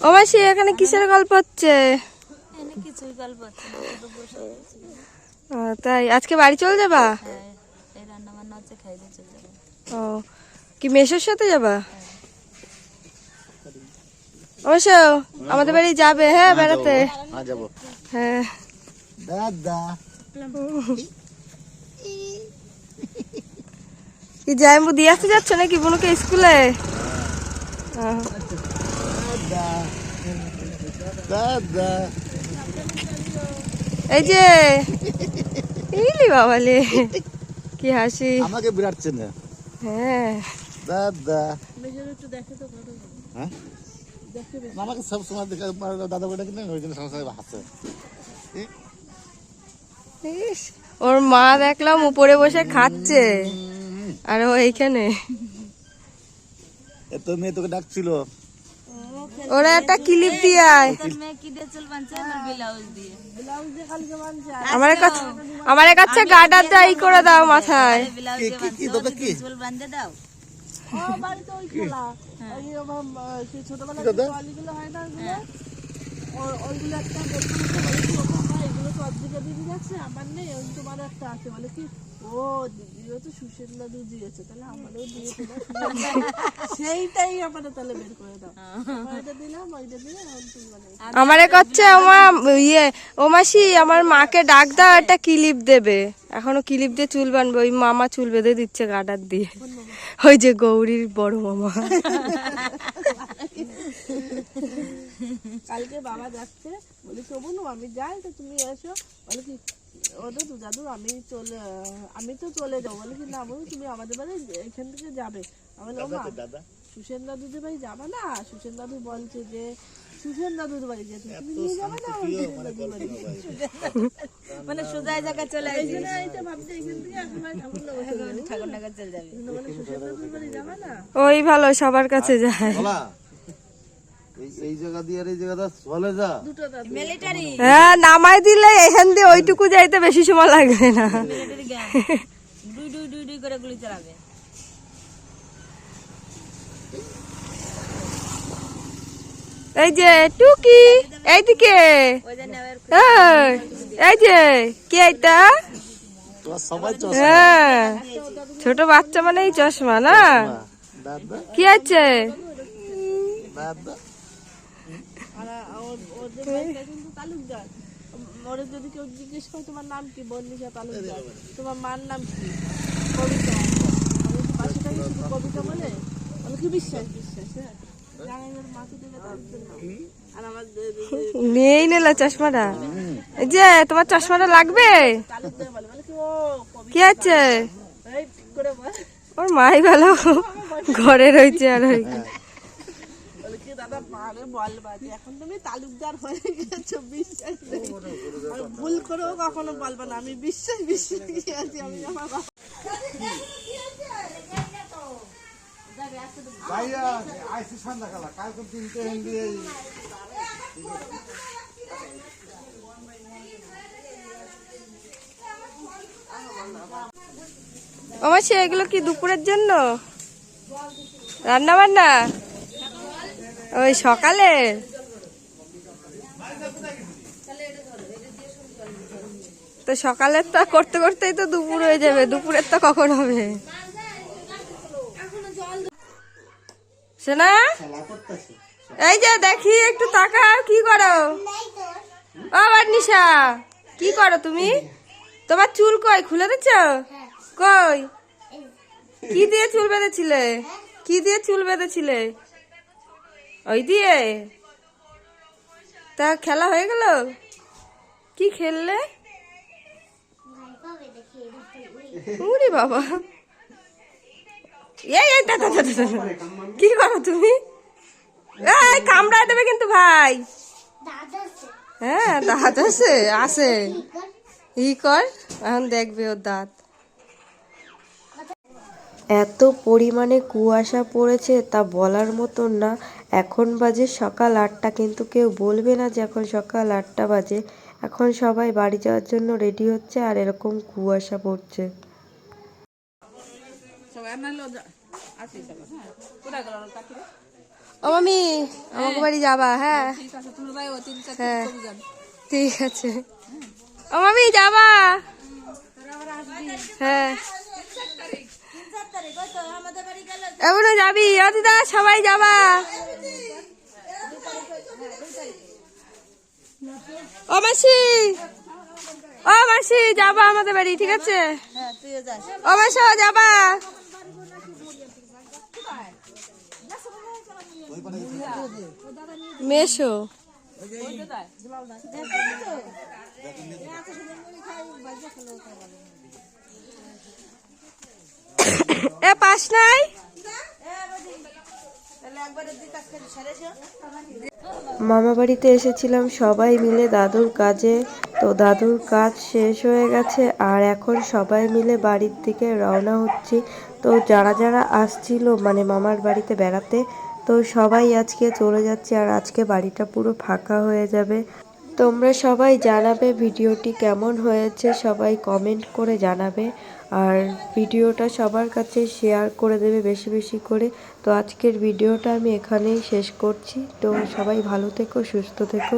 ও মাসি এখানে কিসের গল্প হচ্ছে? কিছুই গল্প হচ্ছে না, শুধু বসে আছি। তাই আজকে বাড়ি চলে যাবা? হ্যাঁ, এই রান্না বান্না হচ্ছে, খাই দিয়ে চলে যাবো। ও কি মেসোর সাথে যাবা? অবশ্য আমাদের বাড়ি যাবে হ্যাঁ বেড়াতে? হ্যাঁ যাবো। হ্যাঁ দাদা কি জায়ম্বু দিয়ে আসতে যাচ্ছ নাকি বোনকে স্কুলে? দাদা দাদা এই যে ইলি বাবালে কি হাসি। আমাকে বিরাট চেনে। হ্যাঁ দাদা হ্যাঁ আমাকে সব সময় দেখে দাদা বলে কিনে ওই জন্য সমস্যা হাসে। ইস, ওর মা দেখলাম উপরে বসে খাচ্ছে আর ও এইখানে। এত মেয়ে তোকে ডাকছিল। ওরা একটা ক্লিপ দিয়ে আয়। মেয়ে কি দিয়ে চুল বাঁধছে? আমার ব্লাউজ দিয়ে। আমার কাছে গার্ডার দাই করে দাও মাথায়। ব্লাউজ দিয়ে বাঁধছে, দাদা কি চুল বাঁধতে দাও। বাড়িতে ওই খেলা ওই সেই ছোটবেলায় ট্রলিগুলো হয় না, ওইগুলো একটা এগুলো তো অর্ধেকে দিদি যাচ্ছে, আমার নেই, ওই তোমার একটা আছে। বলে কি ও দিদিও তো সুশেন দাদু দিয়েছে, তাহলে আমারও দিয়েছে সেইটাই আমাদের তাহলে বের করে দাও। ওইটা দিলাম, ওইটা দিয়ে আমারে করছে আমার ও মাসি আমার মাকে ডাক দাও একটা ক্লিপ দেবে। এখনো ক্লিপ দিয়ে চুল বানবে, ওই মামা চুল বেঁধে দিচ্ছে গার্ডার দিয়ে। ওই যে গৌরীর বড় মামা। কালকে বাবা যাচ্ছে, বলি শোভনু আমি যাই তো তুমি এসো। বলে কি ওটা তো দাদু আমি তো চলে যাবো। বলে কি না বলুন তুমি আমাদের বাড়ি এখান থেকে যাবে। আমি বললাম মা সুশেন দাদুদের বাড়ি যাবে না, সুশেন দাদু বলছে যে সুশেন দাদুর বাড়ি যেতে তুমি নিয়ে যাবে না আমার সুশেন দাদুর বাড়ি। মানে সোজা জায়গা চলে আসবে, এইটা ভাবছে এখান থেকে একেবারে ঠাকুরনগর চলে যাবে। বলে সুশেন দাদুর বাড়ি যাবে না। ওই ভালো সবার কাছে যায়। এই জায়গা দিয়ে আর এই জায়গাটা চলে যা। দুটো দাদু মিলিটারি হ্যাঁ নামাই দিলে এখান দিয়ে ওইটুকু যাইতে বেশি সময় লাগবে না। মিলিটারি গ্যাং দুই দুই দুই দুই করে গুলি চালাবে। এই যে টুকি এইদিকে, ওই জন্য এই যে কি এটা? তোরা সবাই হ্যাঁ ছোট বাচ্চা মানে এই চশমা না? দাদা কি আছে? দাদা আর ওদের বাড়িটা কিন্তু তালুকদার। ওরা যদি কেউ জিজ্ঞেস করে তোমার নাম কি, বর্ণিশা তালুকদার, তোমার মার নাম কি, কবিতা। আমি তো পাশে থাকি শুধু কবিতা বলে কি বিশ্বাস বিশ্বাস। হ্যাঁ জানাইবার মাকে দিলে তালুকদার নাম। আর আমার নিয়েই নিল চশমাটা। এই যে তোমার চশমাটা লাগবে? তালুকদার বলে কি ও কি আছে? এই করে বল ওর মাই ভালো ঘরে রয়েছে আর ওই বলে কি দাদা মারে বলবা যে এখন তুমি তালুকদার হয়ে গেছো, বিশ্বাস নেই। আর ভুল করেও কখনো বলবা না আমি বিশ্বাস বিশ্বাস কি আছি আমি আমার বাবা। ভাইয়া আইসি সন্ধ্যাকালা কালকে 3টে হিন্দি ও মাসি এগুলো কি দুপুরের জন্য রান্না বান্না? ওই সকালে তো সকালের তো করতে করতেই তো দুপুর হয়ে যাবে, দুপুরের তো কখন হবে? শোনা এই যে দেখি একটু তাকাও, কি করো? ও বান্নিশা কি করো তুমি? তোমার চুল কই খুলে দিচ্ছ? কই কি দিয়ে চুল বেঁধেছিলে? কি দিয়ে চুল বেঁধেছিলে? ওই দিয়ে? তা খেলা হয়ে গেল? কি খেললে? উরি বাবা এই কি করো তুমি? এই কামড়ায় দেবে কিন্তু ভাই। হ্যাঁ দাঁত আছে আছে ই কর, এখন দেখবে ওর দাঁত। এত পরিমাণে কুয়াশা পড়েছে তা বলার মতন না। এখন বাজে সকাল 8টা, কিন্তু কেউ বলবে না যে এখন সকাল 8টা বাজে। এখন সবাই বাড়ি যাওয়ার জন্য রেডি হচ্ছে আর এরকম কুয়াশা পড়ছে। ও মামি আমাকে বাড়ি যাবা? হ্যাঁ ঠিক আছে, তুমি ভাই ও 3-4 হ্যাঁ দিন যান। ঠিক আছে। ও মামি যাবা? হ্যাঁ এমনও যাবি? ও দিদা সবাই যাবা? ও মাসি, ও মাসি যাবা আমাদের বাড়ি? ঠিক আছে। হ্যাঁ তুইও যাস। ও মাসি যাবা? মেশো এ পাস নাই? মামা বাড়িতে এসেছিলাম সবাই মিলে দাদুর কাজে। তো দাদুর কাজ শেষ হয়ে গেছে আর এখন সবাই মিলে বাড়ির দিকে রওনা হচ্ছি। তো যারা যারা আসছিল মানে মামার বাড়িতে বেড়াতে, তো সবাই আজকে চলে যাচ্ছে আর আজকে বাড়িটা পুরো ফাঁকা হয়ে যাবে। তোমরা সবাই জানাবে ভিডিওটি কেমন হয়েছে, সবাই কমেন্ট করে জানাবে আর ভিডিওটা সবার কাছে শেয়ার করে দেবে বেশি বেশি করে। তো আজকের ভিডিওটা আমি এখানেই শেষ করছি। তো সবাই ভালো থেকো, সুস্থ থেকো।